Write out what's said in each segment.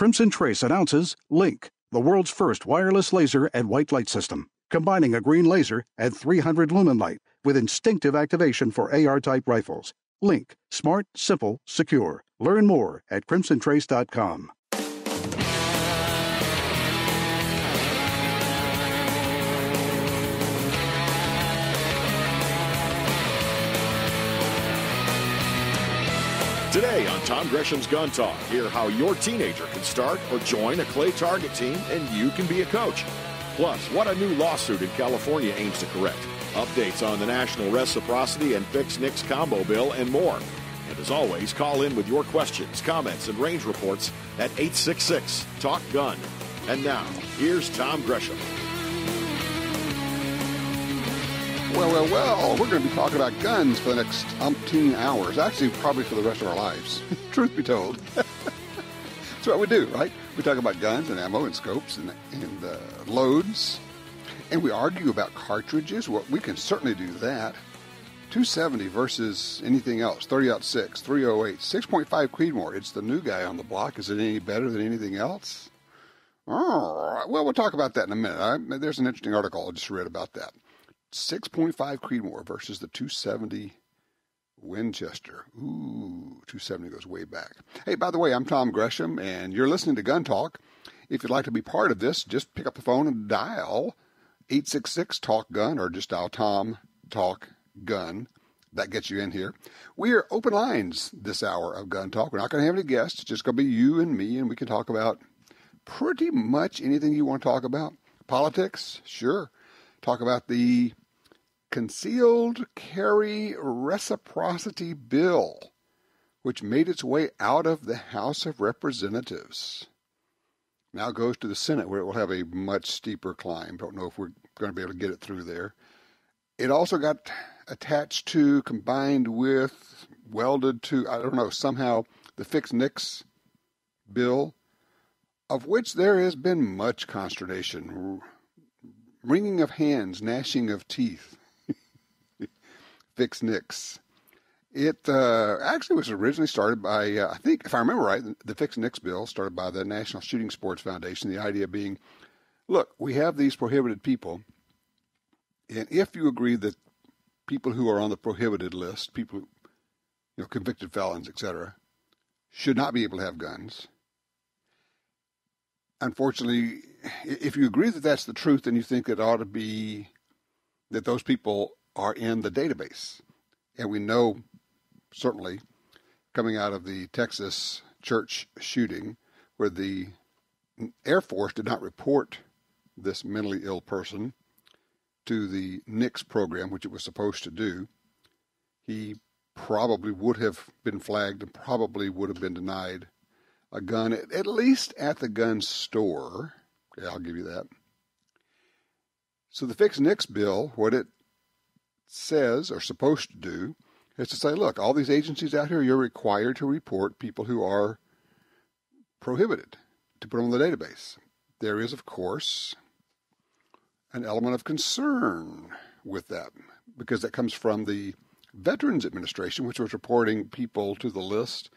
Crimson Trace announces Link, the world's first wireless laser and white light system, combining a green laser and 300 lumen light with instinctive activation for AR-type rifles. Link, smart, simple, secure. Learn more at crimsontrace.com. Today on Tom Gresham's Gun Talk, hear how your teenager can start or join a clay target team and you can be a coach. Plus, what a new lawsuit in California aims to correct. Updates on the national Reciprocity and Fix NICS combo bill and more. And as always, call in with your questions, comments, and range reports at 866-TALK-GUN. And now, here's Tom Gresham. Well, we're going to be talking about guns for the next umpteen hours. Actually, probably for the rest of our lives, truth be told. That's what we do, right? We talk about guns and ammo and scopes and loads. And we argue about cartridges. Well, we can certainly do that. 270 versus anything else. 30-06, 308, 6.5 Creedmoor. It's the new guy on the block. Is it any better than anything else? Oh, well, we'll talk about that in a minute. There's an interesting article I just read about that. 6.5 Creedmoor versus the 270 Winchester. Ooh, 270 goes way back. Hey, by the way, I'm Tom Gresham, and you're listening to Gun Talk. If you'd like to be part of this, just pick up the phone and dial 866-TALK-GUN, or just dial Tom Talk Gun. That gets you in here. We are open lines this hour of Gun Talk. We're not going to have any guests. It's just going to be you and me, and we can talk about pretty much anything you want to talk about. Politics? Sure. Talk about the Concealed Carry Reciprocity Bill, which made its way out of the House of Representatives. Now goes to the Senate, where it will have a much steeper climb. Don't know if we're going to be able to get it through there. It also got attached to, combined with, welded to, I don't know, somehow the Fix NICS bill, of which there has been much consternation, wringing of hands, gnashing of teeth. Fix NICS. It actually was originally started by, I think, if I remember right, the Fix NICS bill started by the National Shooting Sports Foundation. The idea being, look, we have these prohibited people, and if you agree that people who are on the prohibited list, people, convicted felons, etc., should not be able to have guns. Unfortunately, if you agree that that's the truth, then you think it ought to be that those people are in the database. And we know, certainly, coming out of the Texas church shooting, where the Air Force did not report this mentally ill person to the NICS program, which it was supposed to do, he probably would have been flagged and probably would have been denied a gun, at least at the gun store. Okay, I'll give you that. So the Fix NICS bill, what it says, or supposed to do, is to say, look, all these agencies out here, you're required to report people who are prohibited, to put them on the database. There is, of course, an element of concern with that, because that comes from the Veterans Administration, which was reporting people to the list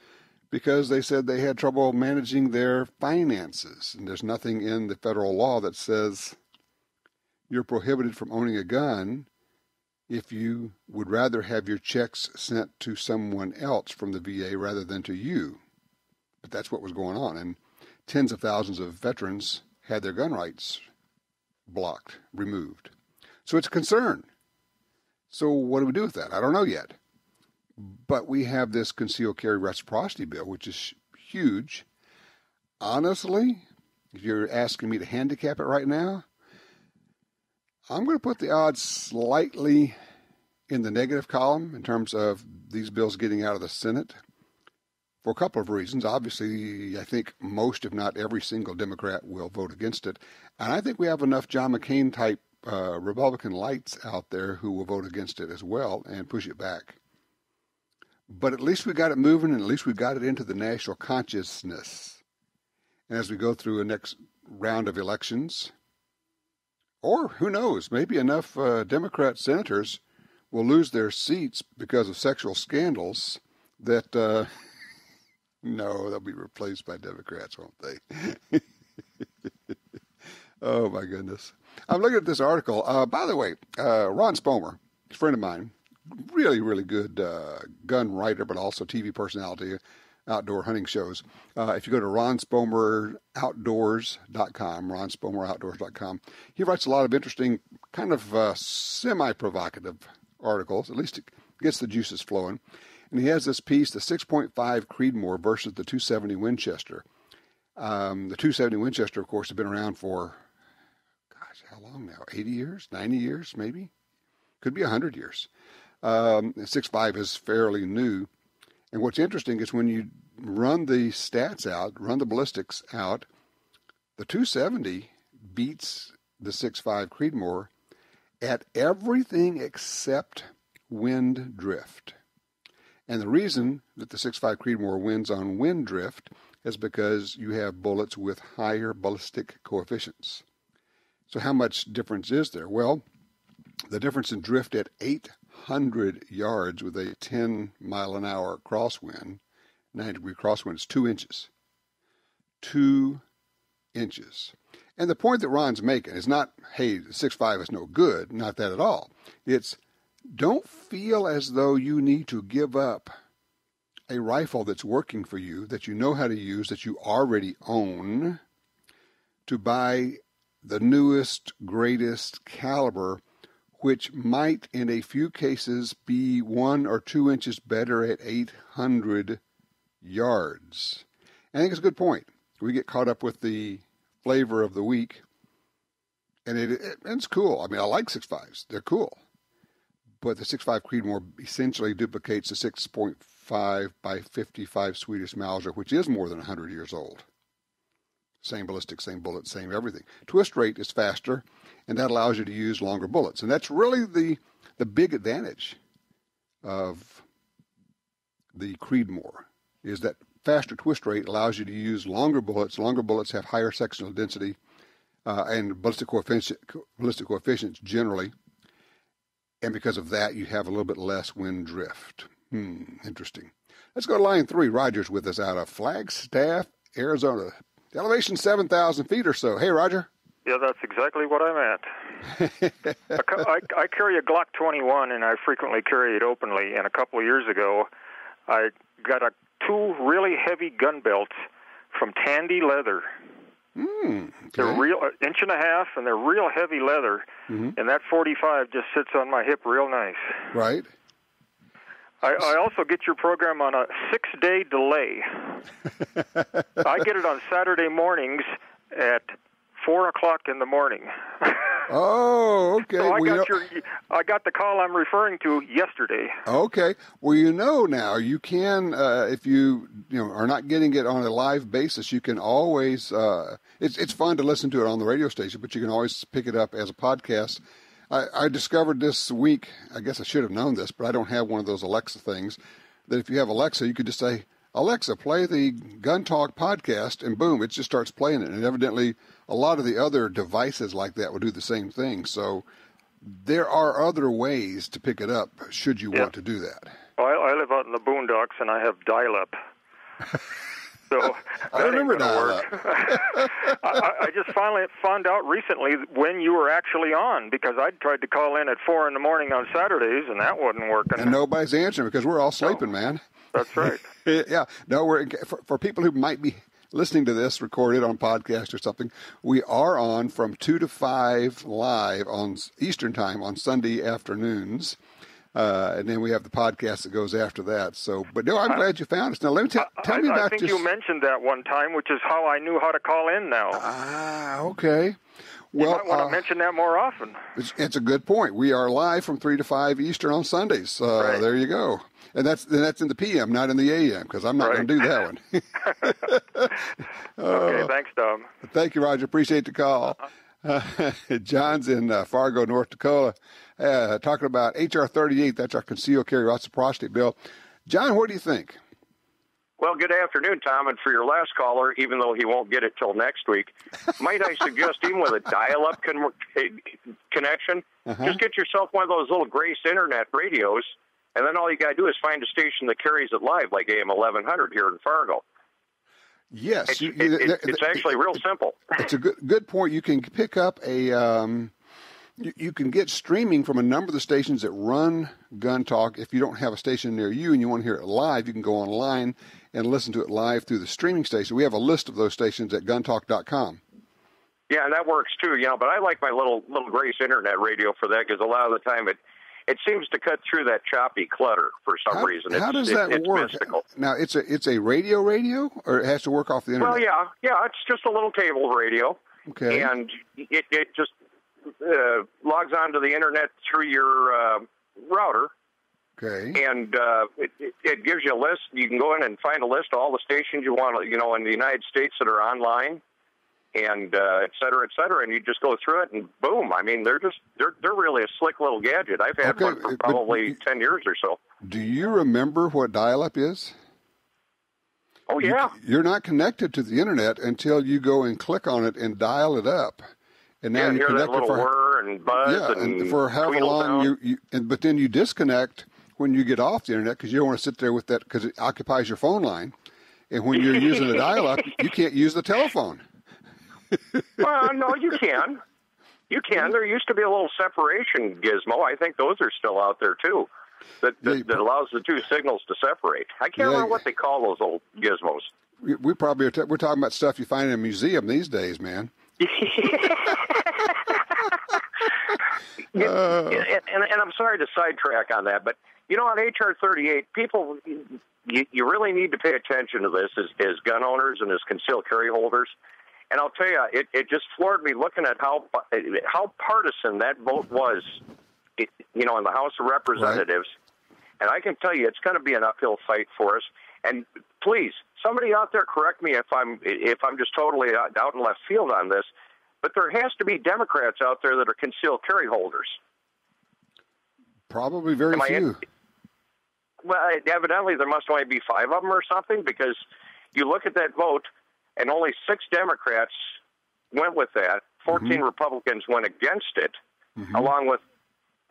because they said they had trouble managing their finances. And there's nothing in the federal law that says you're prohibited from owning a gun if you would rather have your checks sent to someone else from the VA rather than to you. But that's what was going on. And tens of thousands of veterans had their gun rights blocked, removed. So it's a concern. So what do we do with that? I don't know yet. But we have this concealed carry reciprocity bill, which is huge. Honestly, if you're asking me to handicap it right now, I'm going to put the odds slightly in the negative column in terms of these bills getting out of the Senate for a couple of reasons. Obviously, I think most, if not every single Democrat will vote against it. And I think we have enough John McCain-type Republican lights out there who will vote against it as well and push it back. But at least we got it moving, and at least we got it into the national consciousness. And as we go through a next round of elections, or who knows, maybe enough Democrat senators will lose their seats because of sexual scandals that No, they'll be replaced by Democrats, won't they? Oh, my goodness. I'm looking at this article. By the way, Ron Spomer, a friend of mine, really, really good gun writer, but also TV personality, outdoor hunting shows. If you go to ronspomeroutdoors.com, ronspomeroutdoors.com, he writes a lot of interesting, kind of semi-provocative articles. At least it gets the juices flowing. And he has this piece, the 6.5 Creedmoor versus the 270 Winchester. The 270 Winchester, of course, has been around for, gosh, how long now? 80 years? 90 years, maybe? Could be 100 years. 6.5 is fairly new. And what's interesting is when you run the stats out, run the ballistics out, the 270 beats the 6.5 Creedmoor at everything except wind drift. And the reason that the 6.5 Creedmoor wins on wind drift is because you have bullets with higher ballistic coefficients. So how much difference is there? Well, the difference in drift at 800 yards with a 10-mile-an-hour crosswind, 90-degree crosswind, is 2 inches. 2 inches. And the point that Ron's making is not, hey, the 6.5 is no good, not that at all. It's, don't feel as though you need to give up a rifle that's working for you, that you know how to use, that you already own, to buy the newest, greatest caliber, which might, in a few cases, be 1 or 2 inches better at 800 yards. I think it's a good point. We get caught up with the flavor of the week, and it's cool. I mean, I like 6.5s. They're cool. But the 6.5 Creedmoor essentially duplicates the 6.5 by 55 Swedish Mauser, which is more than 100 years old. Same ballistic, same bullet, same everything. Twist rate is faster, and that allows you to use longer bullets. And that's really the big advantage of the Creedmoor, is that faster twist rate allows you to use longer bullets. Longer bullets have higher sectional density and ballistic coefficients generally. And because of that, you have a little bit less wind drift. Interesting. Let's go to line 3. Roger's with us out of Flagstaff, Arizona. The elevation 7,000 feet or so. Hey, Roger. Yeah, that's exactly what I'm at. I carry a Glock 21, and I frequently carry it openly. And a couple of years ago, I got 2 really heavy gun belts from Tandy Leather. Okay. They're real, 1.5 inches, and they're real heavy leather. And that 45 just sits on my hip real nice. Right. I also get your program on a 6-day delay. I get it on Saturday mornings at 4 o'clock in the morning. Oh, okay. So I got the call I'm referring to yesterday. Okay. Well, now you can, if you are not getting it on a live basis, you can always. It's fun to listen to it on the radio station, but you can always pick it up as a podcast. I discovered this week. I guess I should have known this, but I don't have one of those Alexa things. That if you have Alexa, you could just say, Alexa, play the Gun Talk podcast, and boom, it just starts playing it. And evidently, a lot of the other devices like that will do the same thing. So there are other ways to pick it up should you want to do that. Well, I live out in the boondocks, and I have dial-up. So I remember dial-up. I just finally found out recently when you were actually on, because I tried to call in at 4 in the morning on Saturdays, and that wasn't working. And nobody's answering because we're all sleeping, man. That's right. Yeah. No, for people who might be listening to this recorded on podcast or something, we are on from 2 to 5 live on Eastern time on Sunday afternoons. And then we have the podcast that goes after that. So, but no, I'm glad you found us. Now, let me tell me about. I think you mentioned that one time, which is how I knew how to call in now. Okay. Well, you might want to mention that more often. It's a good point. We are live from 3 to 5 Eastern on Sundays. Right. There you go. And that's in the PM, not in the AM, because I'm not going to do that one. Okay, thanks, Tom. Thank you, Roger. Appreciate the call. John's in Fargo, North Dakota, talking about H.R. 38. That's our concealed carry reciprocity bill. John, what do you think? Well, good afternoon, Tom. And for your last caller, even though he won't get it till next week, might I suggest even with a dial-up connection, just get yourself one of those little Grace Internet radios, and then all you got to do is find a station that carries it live, like AM 1100 here in Fargo. Yes. It's actually real simple. It's a good point. You can pick up you can get streaming from a number of the stations that run Gun Talk. If you don't have a station near you and you want to hear it live, you can go online and listen to it live through the streaming station. We have a list of those stations at guntalk.com. Yeah, and that works too, but I like my little Grace internet radio for that because a lot of the time it seems to cut through that choppy clutter for some reason. How does that work? Mystical. Now, it's a radio, or it has to work off the internet? Well, yeah, it's just a little cable radio. Okay. And it just logs onto the internet through your router. Okay. And it gives you a list. You can go in and find a list of all the stations you want, in the United States that are online, and et cetera, and you just go through it, and boom! I mean, they're really a slick little gadget. I've had one for probably 10 years or so. Do you remember what dial-up is? Oh yeah. You're not connected to the internet until you go and click on it and dial it up. And now you hear that little whir and buzz and for however long but then you disconnect when you get off the internet because you don't want to sit there with that because it occupies your phone line. And when you're using a dial-up, you can't use the telephone. Well, no, you can. You can. There used to be a little separation gizmo. I think those are still out there too. That allows the two signals to separate. I can't remember what they call those old gizmos. We probably we're talking about stuff you find in a museum these days, man. And I'm sorry to sidetrack on that, but on HR 38, people, you really need to pay attention to this as gun owners and as concealed carry holders. And I'll tell you, it just floored me looking at how partisan that vote was, in the House of Representatives. Right. And I can tell you, it's going to be an uphill fight for us. And please, somebody out there correct me if I'm just totally out in left field on this. But there has to be Democrats out there that are concealed carry holders. Probably very few. Well, evidently there must only be 5 of them or something, because you look at that vote, and only 6 Democrats went with that. 14 Republicans went against it, along with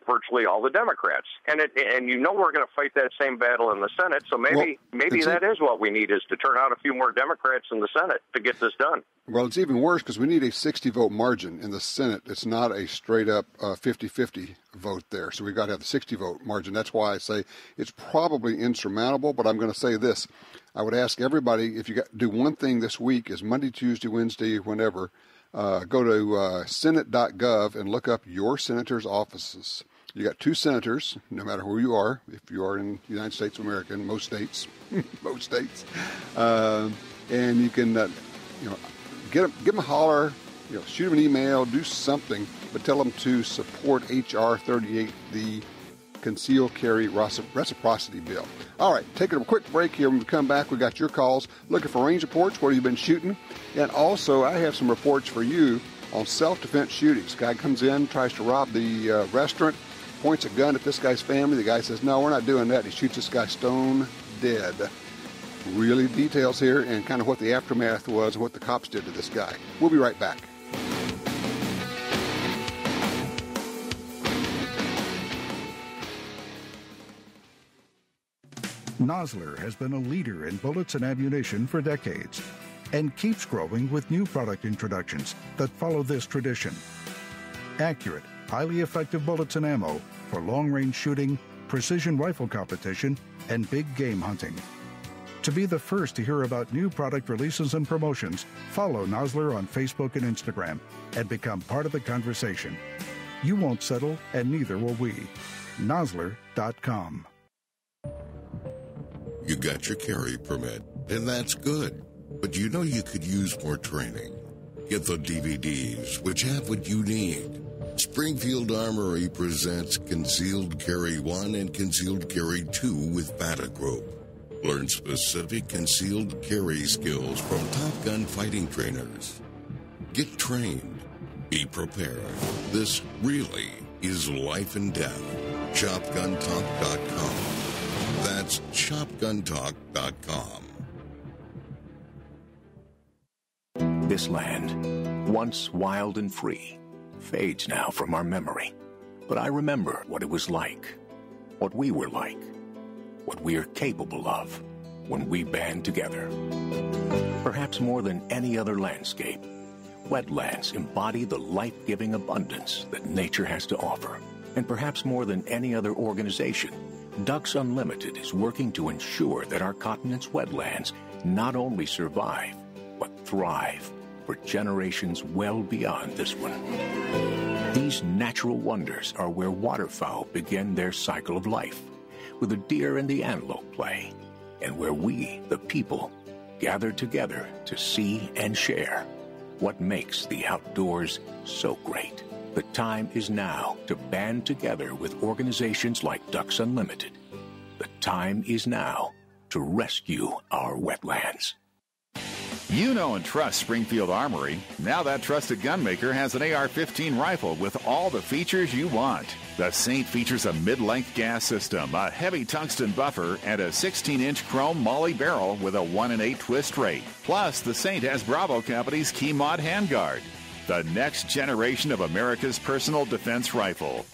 virtually all the Democrats. And we're going to fight that same battle in the Senate. So maybe that is what we need, is to turn out a few more Democrats in the Senate to get this done. Well, it's even worse because we need a 60-vote margin in the Senate. It's not a straight-up 50-50 vote there. So we've got to have the 60-vote margin. That's why I say it's probably insurmountable, but I'm going to say this. I would ask everybody, if you do one thing this week, is Monday, Tuesday, Wednesday, whenever, go to Senate.gov and look up your senator's offices. You got 2 senators, no matter who you are. If you are in the United States of America, in most states, and you can, give them a holler, shoot them an email, do something, but tell them to support HR 38, the Concealed Carry Reciprocity Bill. All right, taking a quick break here. When we come back, we got your calls, looking for range reports, what have you been shooting, and also I have some reports for you on self-defense shootings. Guy comes in, tries to rob the restaurant, points a gun at this guy's family. The guy says, no, we're not doing that. He shoots this guy stone dead. Really details here and kind of what the aftermath was and what the cops did to this guy. We'll be right back. Nosler has been a leader in bullets and ammunition for decades and keeps growing with new product introductions that follow this tradition. Accurate, highly effective bullets and ammo for long-range shooting, precision rifle competition, and big game hunting. To be the first to hear about new product releases and promotions, follow Nosler on Facebook and Instagram and become part of the conversation. You won't settle, and neither will we. Nosler.com. You got your carry permit, and that's good. But you could use more training. Get the DVDs, which have what you need. Springfield Armory presents Concealed Carry 1 and Concealed Carry 2 with Bata Group. Learn specific concealed carry skills from Top Gun fighting trainers. Get trained. Be prepared. This really is life and death. ShopGunTalk.com. That's ShopGunTalk.com. This land, once wild and free, fades now from our memory. But I remember what it was like, what we were like, what we are capable of. when we band together. Perhaps more than any other landscape, wetlands embody the life-giving abundance that nature has to offer. And perhaps more than any other organization, Ducks Unlimited is working to ensure that our continent's wetlands not only survive, but thrive for generations well beyond this one. These natural wonders are where waterfowl begin their cycle of life, where the deer and the antelope play, and where we, the people, gather together to see and share what makes the outdoors so great. The time is now to band together with organizations like Ducks Unlimited. The time is now to rescue our wetlands. You know and trust Springfield Armory. Now that trusted gunmaker has an AR-15 rifle with all the features you want. The Saint features a mid-length gas system, a heavy tungsten buffer, and a 16-inch chrome Molly barrel with a 1-in-8 twist rate. Plus, the Saint has Bravo Company's Key Mod handguard, the next generation of America's personal defense rifle.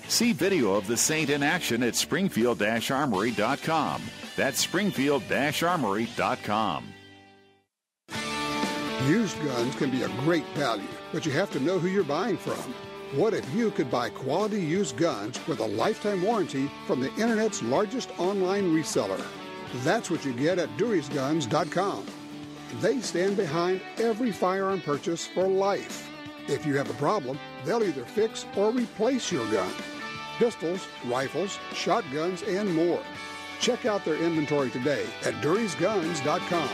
See video of the Saint in action at springfield-armory.com. That's springfield-armory.com. Used guns can be a great value, but you have to know who you're buying from. What if you could buy quality used guns with a lifetime warranty from the Internet's largest online reseller? That's what you get at Dury'sGuns.com. They stand behind every firearm purchase for life. If you have a problem, they'll either fix or replace your gun. Pistols, rifles, shotguns, and more. Check out their inventory today at Dury'sGuns.com.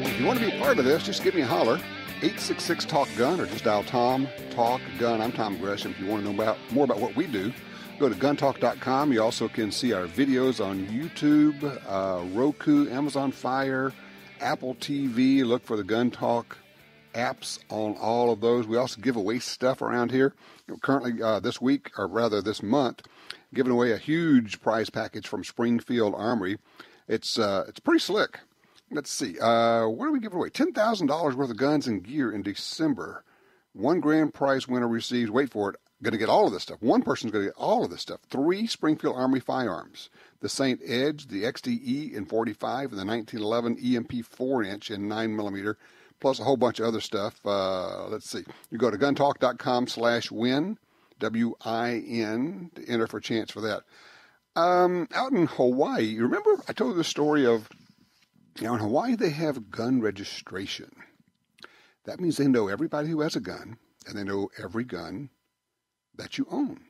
If you want to be part of this, just give me a holler. 866-TALK-GUN or just dial Tom Talk Gun. I'm Tom Gresham. If you want to know more about what we do, go to guntalk.com. You also can see our videos on YouTube, Roku, Amazon Fire, Apple TV. Look for the Gun Talk apps on all of those. We also give away stuff around here. Currently, this week, or rather this month, giving away a huge prize package from Springfield Armory. It's pretty slick. Let's see. What are we giving away? $10,000 worth of guns and gear in December. One grand prize winner receives, wait for it, going to get all of this stuff. One person's going to get all of this stuff. 3 Springfield Armory firearms. The St. Edge, the XDE in 45, and the 1911 EMP 4-inch in 9mm, plus a whole bunch of other stuff. Let's see. You go to guntalk.com/win, WIN, to enter for a chance for that. Out in Hawaii, you remember I told you the story of, in Hawaii, they have gun registration. That means they know everybody who has a gun, and they know every gun that you own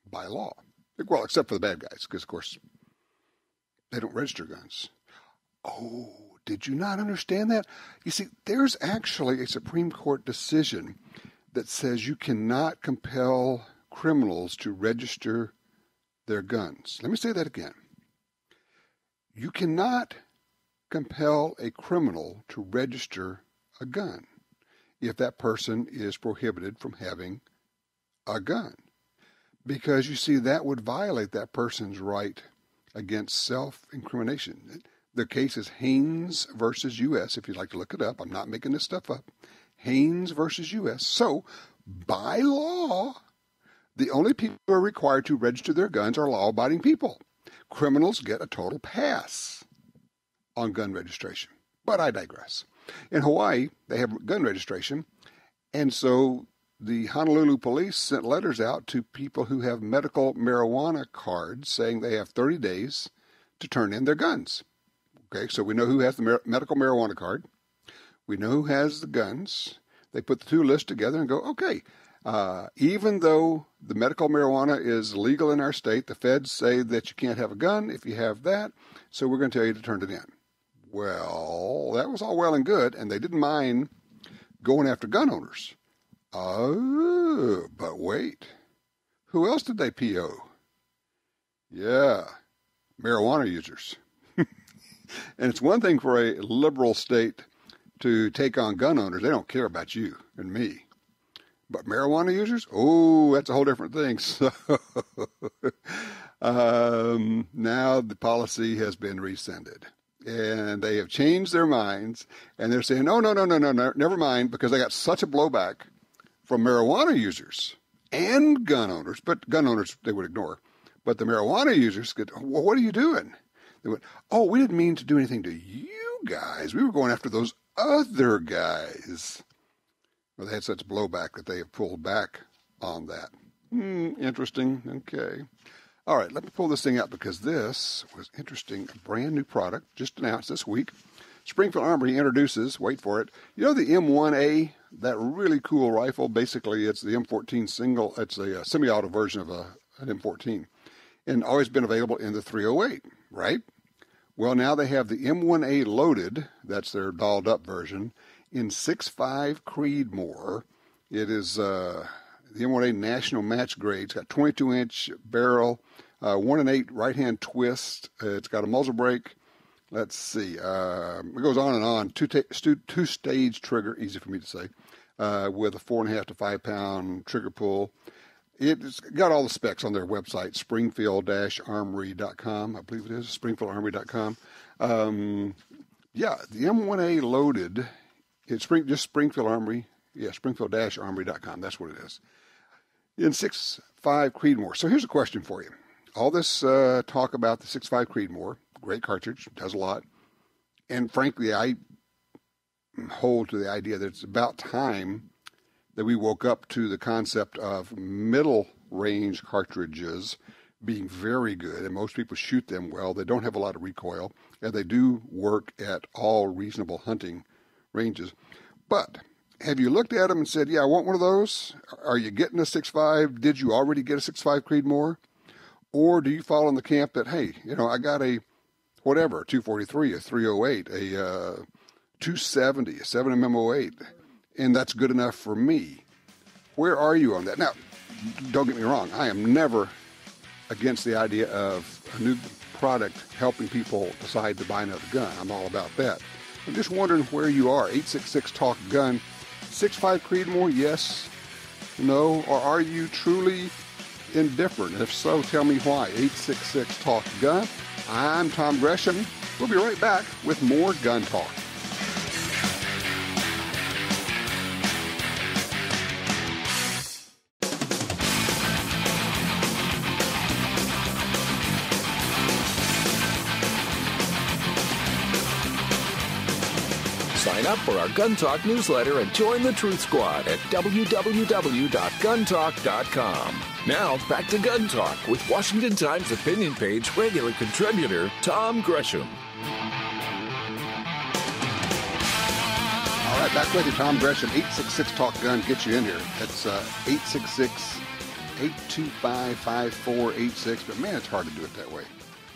by law. Well, except for the bad guys, because, of course, they don't register guns. Oh, did you not understand that? You see, there's actually a Supreme Court decision that says you cannot compel criminals to register their guns. Let me say that again. You cannot compel a criminal to register a gun if that person is prohibited from having a gun. Because, you see, that would violate that person's right against self-incrimination. The case is Haynes versus U.S., if you'd like to look it up. I'm not making this stuff up. Haynes versus U.S. So, by law, the only people who are required to register their guns are law-abiding people. Criminals get a total pass on gun registration. But I digress. In Hawaii, they have gun registration, and so the Honolulu police sent letters out to people who have medical marijuana cards saying they have 30 days to turn in their guns. Okay, so we know who has the medical marijuana card. We know who has the guns. They put the two lists together and go, okay, even though the medical marijuana is legal in our state, the feds say that you can't have a gun if you have that, so we're going to tell you to turn it in. Well, that was all well and good, and they didn't mind going after gun owners. Oh, but wait. Who else did they PO? Yeah, marijuana users. And it's one thing for a liberal state to take on gun owners. They don't care about you and me. But marijuana users? Oh, that's a whole different thing. So Now the policy has been rescinded. And they have changed their minds, and they're saying, no, never mind, because they got such a blowback from marijuana users and gun owners. But gun owners, they would ignore. But the marijuana users get, well, what are you doing? They went, oh, we didn't mean to do anything to you guys. We were going after those other guys. Well, they had such blowback that they have pulled back on that. Interesting. Okay. All right, let me pull this thing out because this was interesting. A brand new product just announced this week. Springfield Armory introduces, wait for it, you know the M1A, that really cool rifle? Basically, it's the M14 single. It's a semi-auto version of an M14 and always been available in the 308, right? Well, now they have the M1A loaded. That's their dolled-up version in 6.5 Creedmoor. It is the M1A National Match Grade. It's got 22-inch barrel, 1 8 right-hand twist. It's got a muzzle brake. Let's see. It goes on and on. Two-stage trigger, easy for me to say, with a 4.5 to 5 pound trigger pull. It's got all the specs on their website, springfield-armory.com. I believe it is, springfieldarmory.com. Yeah, the M1A loaded. It's just Springfield Armory. Yeah, springfield-armory.com. That's what it is. In 6.5 Creedmoor. So here's a question for you. All this talk about the 6.5 Creedmoor, great cartridge, does a lot. And frankly, I hold to the idea that it's about time that we woke up to the concept of middle range cartridges being very good, and most people shoot them well. They don't have a lot of recoil, and they do work at all reasonable hunting ranges. But have you looked at them and said, yeah, I want one of those? Are you getting a 6.5? Did you already get a 6.5 Creedmoor? Or do you fall in the camp that, hey, I got a whatever, a 243, a 308, a 270, a 7mm08, and that's good enough for me? Where are you on that? Now, don't get me wrong. I am never against the idea of a new product helping people decide to buy another gun. I'm all about that. I'm just wondering where you are. 866-TALK-GUN. 6.5 Creedmoor, yes, no, or are you truly indifferent? If so, tell me why. 866-TALK-GUN. I'm Tom Gresham. We'll be right back with more gun talk. Sign up for our Gun Talk newsletter and join the Truth Squad at www.guntalk.com. Now, back to Gun Talk with Washington Times opinion page regular contributor Tom Gresham. All right, back with you, Tom Gresham. 866-TALK-GUN gets you in here. That's 866-825-5486. But man, it's hard to do it that way.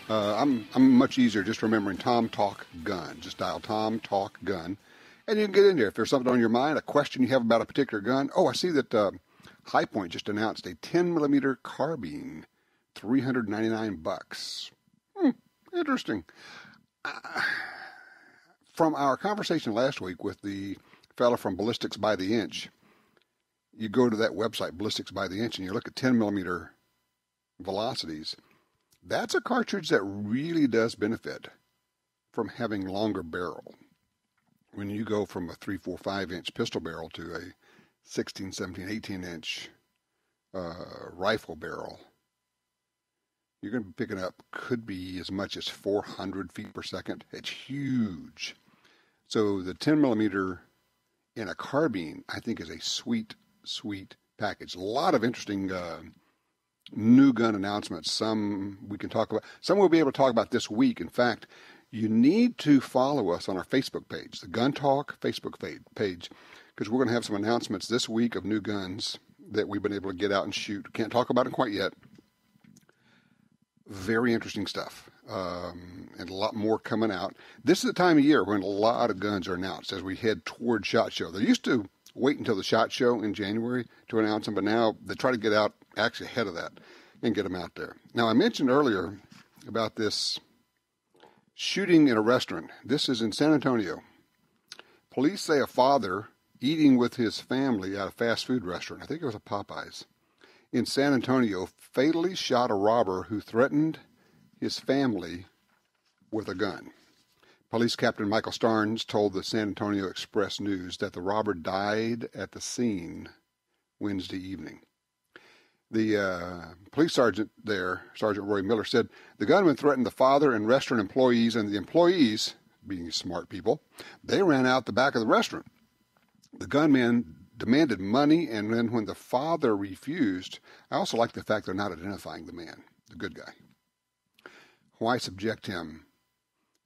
I'm much easier just remembering Tom Talk Gun. Just dial Tom Talk Gun, and you can get in there. If there's something on your mind, a question you have about a particular gun. Oh, I see that High Point just announced a 10mm carbine, $399. Interesting. From our conversation last week with the fellow from Ballistics by the Inch, you go to that website, Ballistics by the Inch, and you look at 10mm velocities. That's a cartridge that really does benefit from having longer barrel. When you go from a 3, 4, 5-inch pistol barrel to a 16, 17, 18-inch rifle barrel, you're going to be picking up, could be as much as 400 feet per second. It's huge. So the 10mm in a carbine, I think, is a sweet, sweet package. A lot of interesting new gun announcements. Some we can talk about. Some we'll be able to talk about this week. In fact, you need to follow us on our Facebook page, the Gun Talk Facebook page, because we're going to have some announcements this week of new guns that we've been able to get out and shoot. Can't talk about it quite yet. Very interesting stuff, and a lot more coming out. This is the time of year when a lot of guns are announced as we head toward SHOT Show. They used to wait until the SHOT Show in January to announce them, but now they try to get out actually ahead of that and get them out there. Now, I mentioned earlier about this shooting in a restaurant. This is in San Antonio. Police say a father eating with his family at a fast food restaurant, I think it was a Popeyes, in San Antonio fatally shot a robber who threatened his family with a gun. Police Captain Michael Starnes told the San Antonio Express News that the robber died at the scene Wednesday evening. The police sergeant there, Sergeant Roy Miller, said the gunman threatened the father and restaurant employees, and the employees, being smart people, they ran out the back of the restaurant. The gunman demanded money, and then when the father refused, I also like the fact they're not identifying the man, the good guy. Why subject him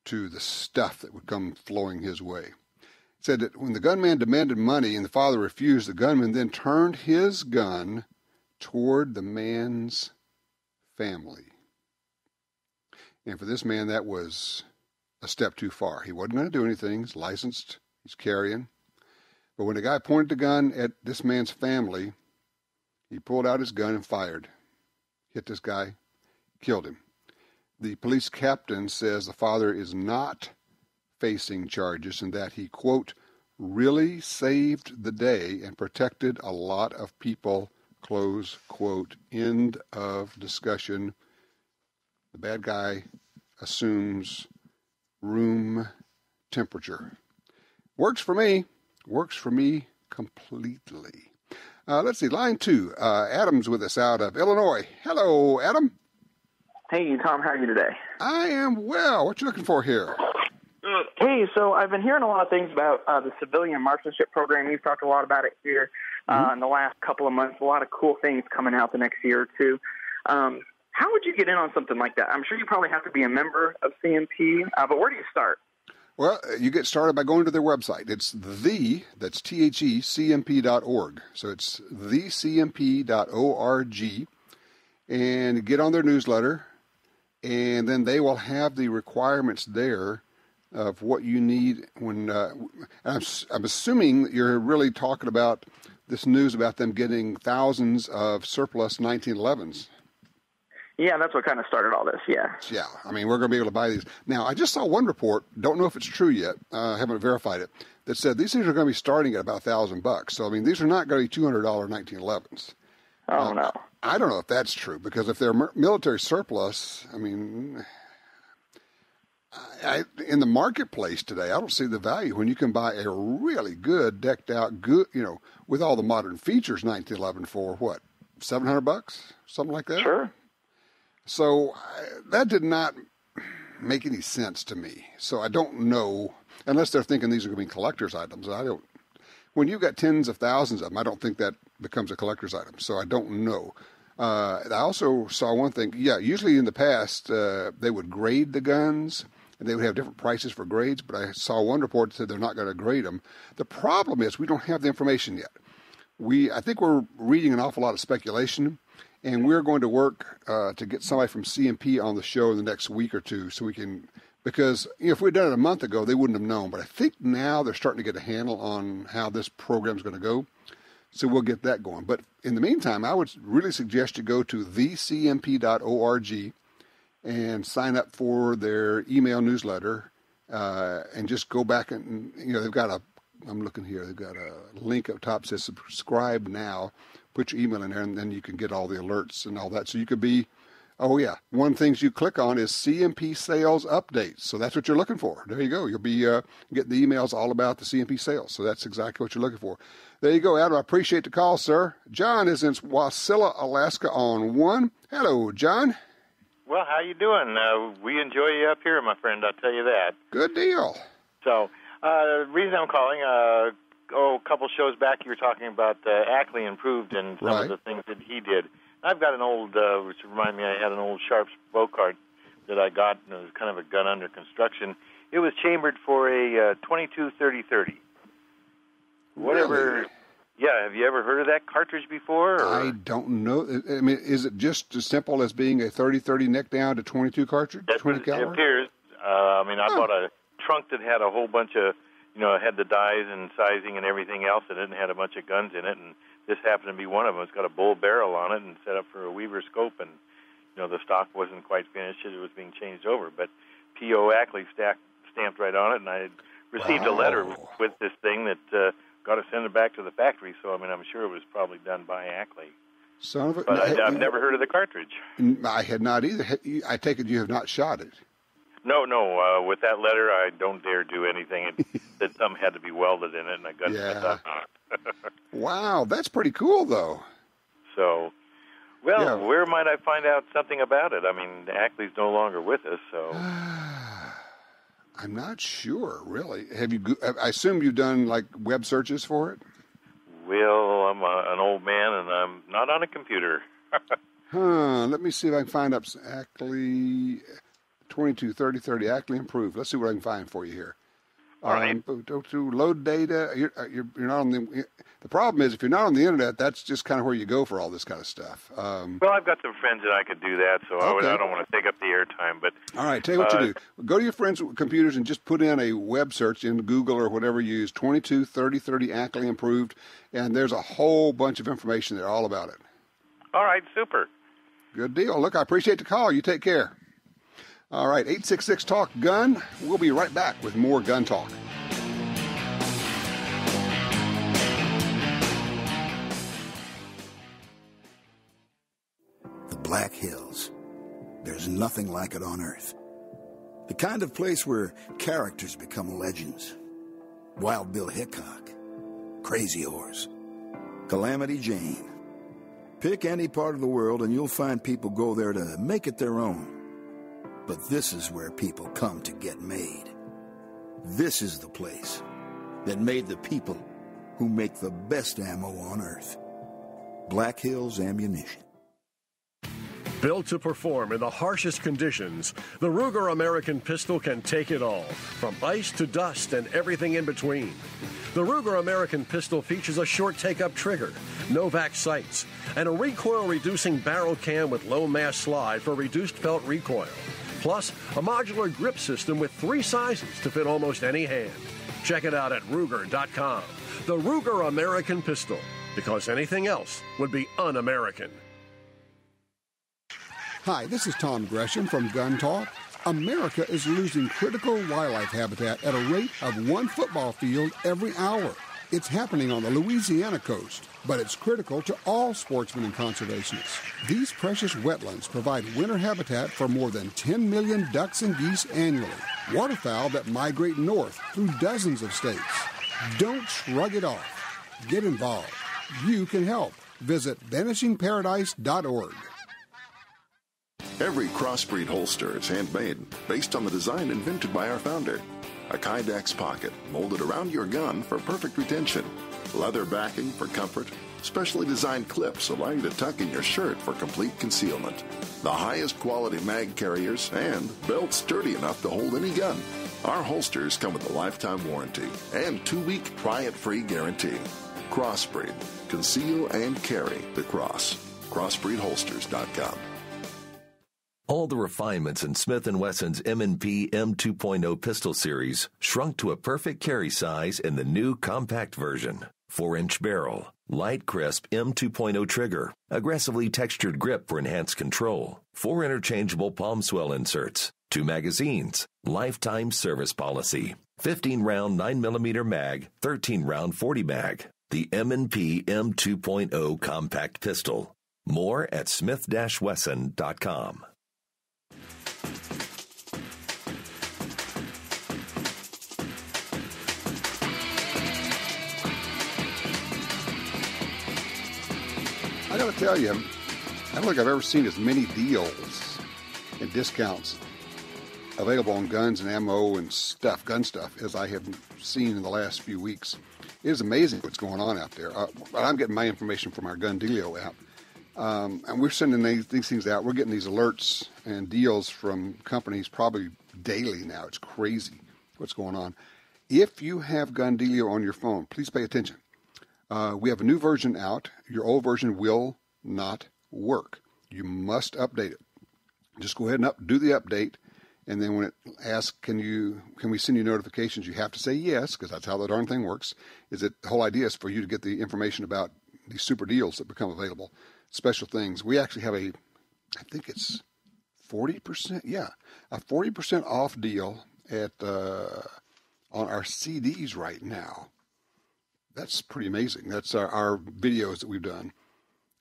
to the stuff that would come flowing his way? It said that when the gunman demanded money and the father refused, the gunman then turned his gun toward the man's family. And for this man, that was a step too far. He wasn't going to do anything. He's licensed. He's carrying. But when the guy pointed the gun at this man's family, he pulled out his gun and fired. Hit this guy, killed him. The police captain says the father is not facing charges and that he, quote, really saved the day and protected a lot of people, close quote, end of discussion. The bad guy assumes room temperature. Works for me completely. Let's see, line 2. Adam's with us out of Illinois. Hello, Adam. Hey, Tom, how are you today? I am well. What you looking for here? Hey, so I've been hearing a lot of things about the Civilian Marksmanship Program. You've talked a lot about it here in the last couple of months. A lot of cool things coming out the next year or two. How would you get in on something like that? I'm sure you probably have to be a member of CMP, but where do you start? Well, you get started by going to their website. It's that's THE, CMP.org. So it's thecmp.org, and get on their newsletter, and then they will have the requirements there of what you need when, I'm assuming that you're really talking about this news about them getting thousands of surplus 1911s. Yeah, that's what kind of started all this, yeah. Yeah, I mean, we're going to be able to buy these. Now, I just saw one report, don't know if it's true yet, haven't verified it, that said these things are going to be starting at about $1,000. So, I mean, these are not going to be $200 1911s. Oh, no. I don't know if that's true, because if they're military surplus, I mean, in the marketplace today, I don't see the value when you can buy a really good, decked out, good, with all the modern features 1911 for what, $700, something like that? Sure. So that did not make any sense to me. So I don't know, unless they're thinking these are going to be collector's items. When you've got tens of thousands of them, I don't think that becomes a collector's item. So I don't know. I also saw one thing. Yeah, usually in the past, they would grade the guns, and they would have different prices for grades, but I saw one report that said they're not going to grade them. The problem is we don't have the information yet. I think we're reading an awful lot of speculation, and we're going to work to get somebody from CMP on the show in the next week or two so we can, because if we'd done it a month ago, they wouldn't have known. But I think now they're starting to get a handle on how this program's going to go. So we'll get that going. But in the meantime, I would really suggest you go to thecmp.org and sign up for their email newsletter and just go back and, they've got I'm looking here, they've got a link up top that says subscribe now. Put your email in there, and then you can get all the alerts and all that. So you could be, one of the things you click on is CMP sales updates. So that's what you're looking for. There you go. You'll be getting the emails all about the CMP sales. So that's exactly what you're looking for. There you go, Adam. I appreciate the call, sir. John is in Wasilla, Alaska on 1. Hello, John. Well, how you doing? We enjoy you up here, my friend. I'll tell you that. Good deal. So the reason I'm calling, a couple shows back, you were talking about Ackley improved in some of the things that he did. I've got an old, which reminded me, I had an old Sharps bow cart that I got, and it was kind of a gun under construction. It was chambered for a 22-30-30. Whatever. Really? Yeah, have you ever heard of that cartridge before? Or? I don't know. I mean, is it just as simple as being a 30-30 neck down to 22 cartridge? It appears. I bought a trunk that had a whole bunch of, it had the dies and sizing and everything else in it, and had a bunch of guns in it, and this happened to be one of them. It's got a bull barrel on it and set up for a Weaver scope, and, the stock wasn't quite finished. It was being changed over, but P.O. Ackley stamped right on it, and I had received a letter with this thing that got to send it back to the factory, so, I'm sure it was probably done by Ackley. Son of a... But I've never heard of the cartridge. I had not either. I take it you have not shot it. No. With that letter, I don't dare do anything. It said something had to be welded in it, and I got that. Wow, that's pretty cool, though. So, where might I find out something about it? I mean, Ackley's no longer with us, so... I'm not sure, really. Have you? I assume you've done, like, web searches for it? Well, I'm an old man, and I'm not on a computer. Let me see if I can find up Ackley 223030 Ackley Improved. Let's see what I can find for you here. All right. To load data. You're not on the problem is if you're not on the internet, that's just kind of where you go for all this kind of stuff. Well, I've got some friends that I could do that, so I don't want to take up the airtime. But all right, tell you what you do. Go to your friends' computers and just put in a web search in Google or whatever you use, 223030 Ackley Improved, and there's a whole bunch of information there all about it. All right, super. Good deal. Look, I appreciate the call. You take care. All right, 866-TALK-GUN. We'll be right back with more Gun Talk. The Black Hills. There's nothing like it on Earth. The kind of place where characters become legends. Wild Bill Hickok, Crazy Horse, Calamity Jane. Pick any part of the world and you'll find people go there to make it their own. But this is where people come to get made. This is the place that made the people who make the best ammo on Earth. Black Hills Ammunition. Built to perform in the harshest conditions, the Ruger American pistol can take it all, from ice to dust and everything in between. The Ruger American pistol features a short take-up trigger, Novak sights, and a recoil-reducing barrel cam with low-mass slide for reduced felt recoil. Plus, a modular grip system with 3 sizes to fit almost any hand. Check it out at Ruger.com. The Ruger American pistol, because anything else would be un-American. Hi, this is Tom Gresham from Gun Talk. America is losing critical wildlife habitat at a rate of 1 football field every hour. It's happening on the Louisiana coast, but it's critical to all sportsmen and conservationists. These precious wetlands provide winter habitat for more than 10 million ducks and geese annually, waterfowl that migrate north through dozens of states. Don't shrug it off. Get involved. You can help. Visit vanishingparadise.org. Every crossbreed holster is handmade based on the design invented by our founder. A Kydex pocket molded around your gun for perfect retention. Leather backing for comfort. Specially designed clips allow you to tuck in your shirt for complete concealment. The highest quality mag carriers and belts sturdy enough to hold any gun. Our holsters come with a lifetime warranty and 2-week try-it-free guarantee. Crossbreed. Conceal and carry the cross. CrossbreedHolsters.com. All the refinements in Smith & Wesson's M&P M2.0 pistol series shrunk to a perfect carry size in the new compact version. 4-inch barrel, light crisp M2.0 trigger, aggressively textured grip for enhanced control, 4 interchangeable palm swell inserts, 2 magazines, lifetime service policy, 15-round 9mm mag, 13-round 40 mag. The M&P M2.0 compact pistol. More at smith-wesson.com. I got to tell you, I don't think I've ever seen as many deals and discounts available on guns and ammo and stuff, gun stuff, as I have seen in the last few weeks. It is amazing what's going on out there. I'm getting my information from our Gun Dealio app. And we're sending these things out. We're getting these alerts and deals from companies probably daily now. It's crazy what's going on. If you have Gun Dealio on your phone, please pay attention. We have a new version out. Your old version will not work. You must update it. Just go ahead and do the update, and then when it asks, can we send you notifications, you have to say yes, because that's how the darn thing works. The whole idea is for you to get the information about these super deals that become available, special things. We actually have I think it's 40%, a 40% off deal at on our CDs right now. That's pretty amazing. That's our videos that we've done.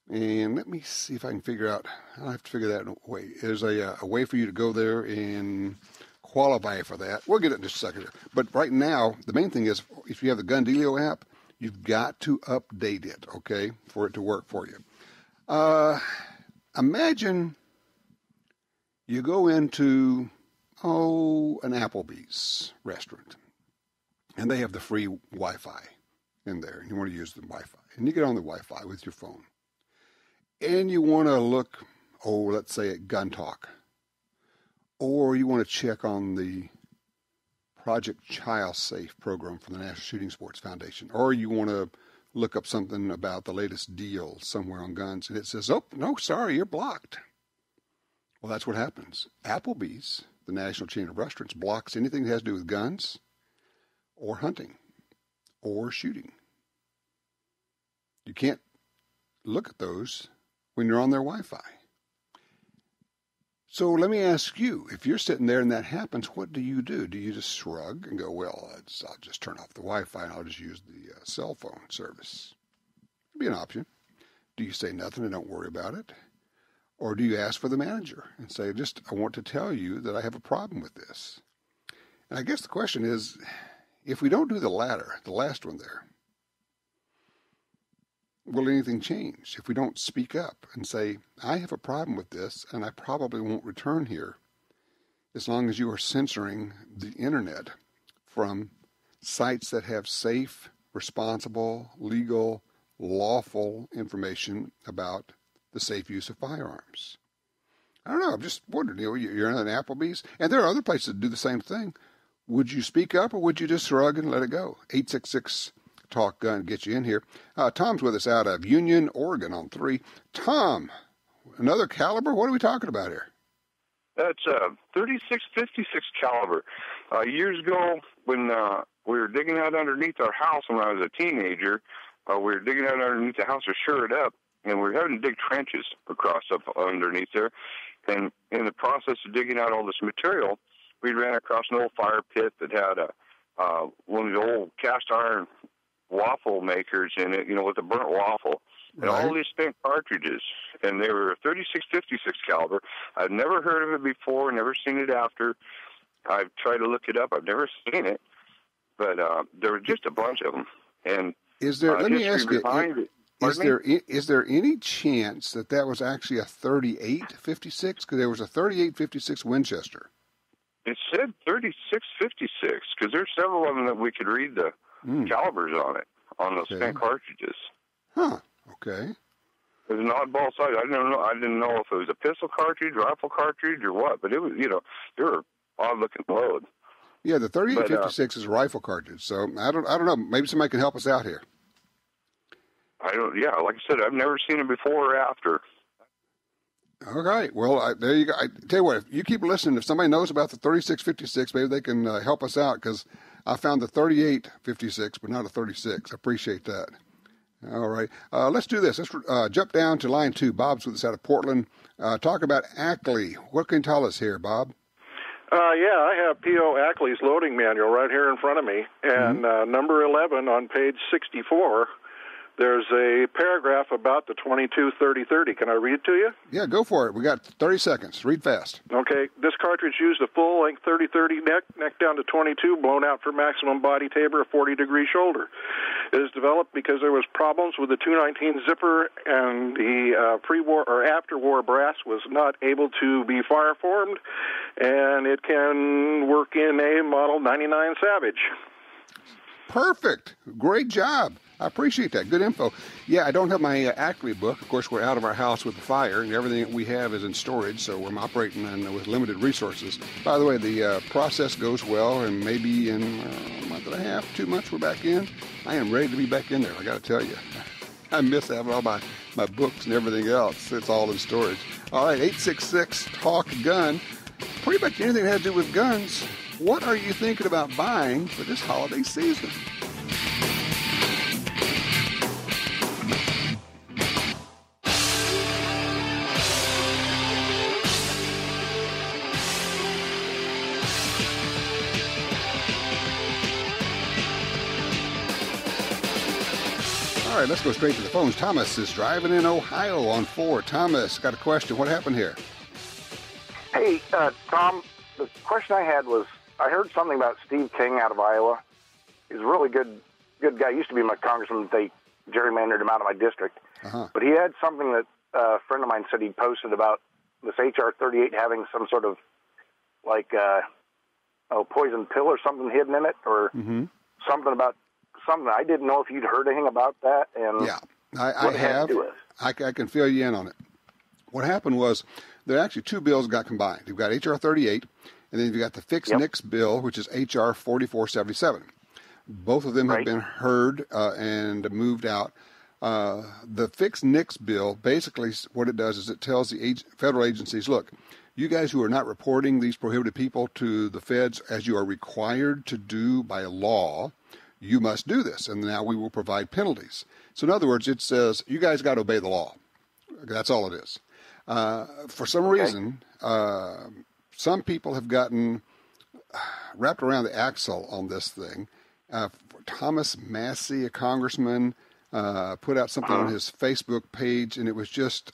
And let me see if I can figure out. I'll have to figure that way. There's a way for you to go there and qualify for that. We'll get it in just a second here. But right now, the main thing is, if you have the Gun Dealio app, you've got to update it, okay, for it to work for you. Imagine you go into, an Applebee's restaurant, and they have the free Wi-Fi in there, and you want to use the Wi-Fi. And you get on the Wi-Fi with your phone, and you want to look, let's say at Gun Talk, or you want to check on the Project Child Safe program from the National Shooting Sports Foundation, or you want to look up something about the latest deal somewhere on guns, and it says, no, sorry, you're blocked. Well, that's what happens. Applebee's, the national chain of restaurants, blocks anything that has to do with guns or hunting or shooting. You can't look at those when you're on their Wi-Fi. So let me ask you, if you're sitting there and that happens, what do you do? Do you just shrug and go, well, I'll just turn off the Wi-Fi and I'll just use the cell phone service? It'd be an option. Do you say nothing and don't worry about it? Or do you ask for the manager and say, I want to tell you that I have a problem with this? And I guess the question is, if we don't do the latter, the last one there, will anything change? If we don't speak up and say, I have a problem with this and I probably won't return here, as long as you are censoring the internet from sites that have safe, responsible, legal, lawful information about the safe use of firearms. I don't know. I'm just wondering, you're in an Applebee's, and there are other places that do the same thing. Would you speak up, or would you just shrug and let it go? 866-TALK-GUN, get you in here. Tom's with us out of Union, Oregon on 3. Tom, another caliber? What are we talking about here? That's a 36-56 caliber. Years ago, when we were digging out underneath our house when I was a teenager, we were digging out underneath the house to shore it up, and we were having to dig trenches across up underneath there. And in the process of digging out all this material, we ran across an old fire pit that had one of the old cast iron waffle makers in it, with a burnt waffle. And all these spent cartridges, and they were 36-56 caliber. I've never heard of it before, never seen it after. I've tried to look it up. I've never seen it, but there were just a bunch of them. And is there? Let me ask you: is there any chance that was actually a 38-56? Because there was a 38-56 Winchester. It said 36-56 because there's several of them that we could read the calibers on it on those spent cartridges. Huh. Okay. It was an oddball size. I didn't know if it was a pistol cartridge, rifle cartridge, or what. But it was, they were odd-looking load. Yeah, the 38-56 is a rifle cartridge. So I don't know. Maybe somebody can help us out here. Yeah, like I said, I've never seen it before or after. All right. Well, there you go. I tell you what, if you keep listening, if somebody knows about the 36-56, maybe they can help us out, because I found the 38-56, but not a 36. I appreciate that. All right. Let's do this. Let's jump down to line 2. Bob's with us out of Portland. Talk about Ackley. What can you tell us here, Bob? I have P.O. Ackley's loading manual right here in front of me. And number 11 on page 64, there's a paragraph about the 22-30-30. Can I read it to you? Yeah, go for it. We got 30 seconds. Read fast. Okay. This cartridge used a full-length 30-30 neck down to 22, blown out for maximum body taper, a 40-degree shoulder. It is developed because there was problems with the 219 zipper, and the pre-war or after-war brass was not able to be fire-formed, and it can work in a Model 99 Savage. Perfect. Great job. I appreciate that. Good info. Yeah, I don't have my Ackley book. Of course, we're out of our house with the fire, and everything that we have is in storage, so we're operating with limited resources. By the way, the process goes well, and maybe in a month and a half, 2 months, we're back in. I am ready to be back in there, I got to tell you. I miss having all my books and everything else. It's all in storage. All right, 866-TALK-GUN. Pretty much anything that has to do with guns. What are you thinking about buying for this holiday season? All right, let's go straight to the phones. Thomas is driving in Ohio on 4. Thomas, got a question. What happened here? Hey, Tom, the question I had was, I heard something about Steve King out of Iowa. He's a really good guy. Used to be my congressman. They gerrymandered him out of my district. But he had something that a friend of mine said he posted about this H.R. 38 having some sort of, like, poison pill or something hidden in it, or something about something. I didn't know if you'd heard anything about that. And yeah, I have. I can fill you in on it. What happened was there are actually two bills got combined. You've got H.R. 38, and then you've got the Fix Nix bill, which is H.R. 4477. Both of them have been heard and moved out. The Fix Nix bill, basically what it does is it tells the federal agencies, look, you guys who are not reporting these prohibited people to the feds as you are required to do by law, you must do this, and now we will provide penalties. So in other words, it says you guys got to obey the law. That's all it is. For some reason, some people have gotten wrapped around the axle on this thing. Thomas Massey, a congressman, put out something on his Facebook page, and it was just,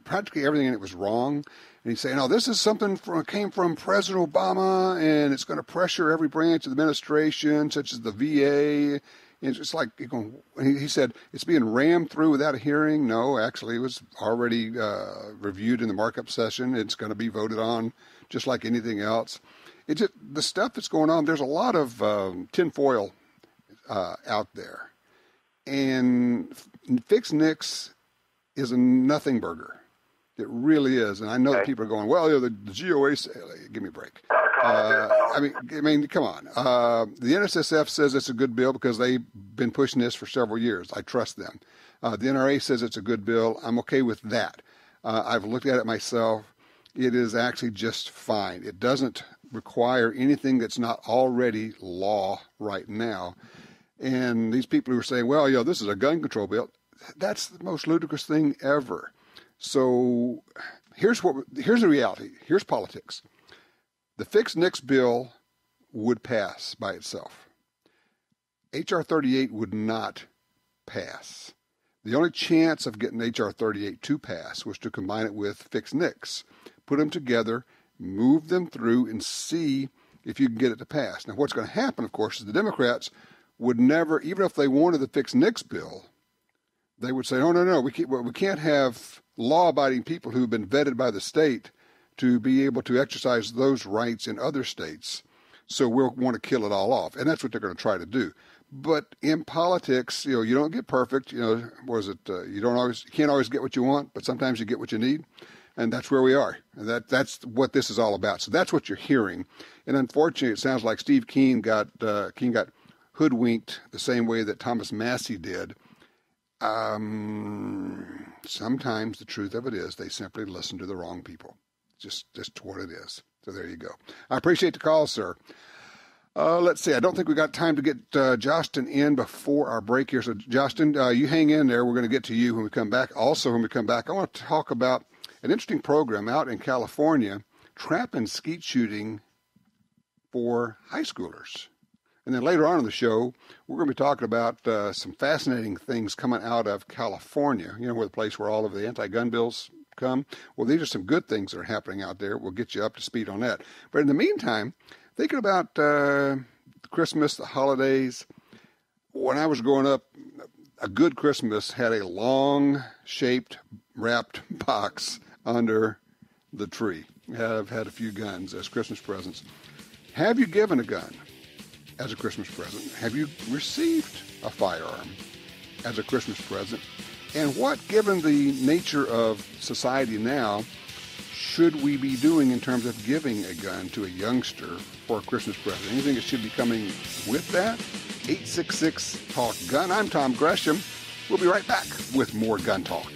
practically everything in it was wrong. And he's saying, this is something came from President Obama, and it's going to pressure every branch of the administration, such as the VA. And it's just like, he said, it's being rammed through without a hearing. No, actually, it was already reviewed in the markup session. It's going to be voted on just like anything else. The stuff that's going on, there's a lot of tinfoil out there. And Fix Nix is a nothing burger. It really is. And I know that people are going, well, the GOA, give me a break. Come on. The NSSF says it's a good bill because they've been pushing this for several years. I trust them. The NRA says it's a good bill. I'm okay with that. I've looked at it myself. It is actually just fine. It doesn't require anything that's not already law right now. And these people who are saying, well, this is a gun control bill, that's the most ludicrous thing ever. So here's the reality. Here's politics. The Fix Nix bill would pass by itself. H.R. 38 would not pass. The only chance of getting H.R. 38 to pass was to combine it with Fix Nix, put them together, move them through, and see if you can get it to pass. Now, what's going to happen, of course, is the Democrats would never, even if they wanted the Fix Nix bill, they would say, no, we can't have law-abiding people who've been vetted by the state to be able to exercise those rights in other states. So we'll want to kill it all off. And that's what they're going to try to do. But in politics, you don't get perfect. You can't always get what you want, but sometimes you get what you need. And that's where we are. That's what this is all about. So that's what you're hearing. And unfortunately, it sounds like Steve King got hoodwinked the same way that Thomas Massey did. Sometimes the truth of it is they simply listen to the wrong people. Just what it is. So there you go. I appreciate the call, sir. Let's see. I don't think we got time to get Justin in before our break here. So, Justin, you hang in there. We're going to get to you when we come back. Also, when we come back, I want to talk about an interesting program out in California, trap and skeet shooting for high schoolers. And then later on in the show, we're going to be talking about some fascinating things coming out of California, where the place where all of the anti-gun bills come. Well, these are some good things that are happening out there. We'll get you up to speed on that. But in the meantime, thinking about Christmas, the holidays, when I was growing up, a good Christmas had a long-shaped, wrapped box under the tree. I've had a few guns as Christmas presents. Have you given a gun as a Christmas present? Have you received a firearm as a Christmas present? And what, given the nature of society now, should we be doing in terms of giving a gun to a youngster for a Christmas present? Anything that should be coming with that? 866-TALK-GUN. I'm Tom Gresham. We'll be right back with more Gun Talk.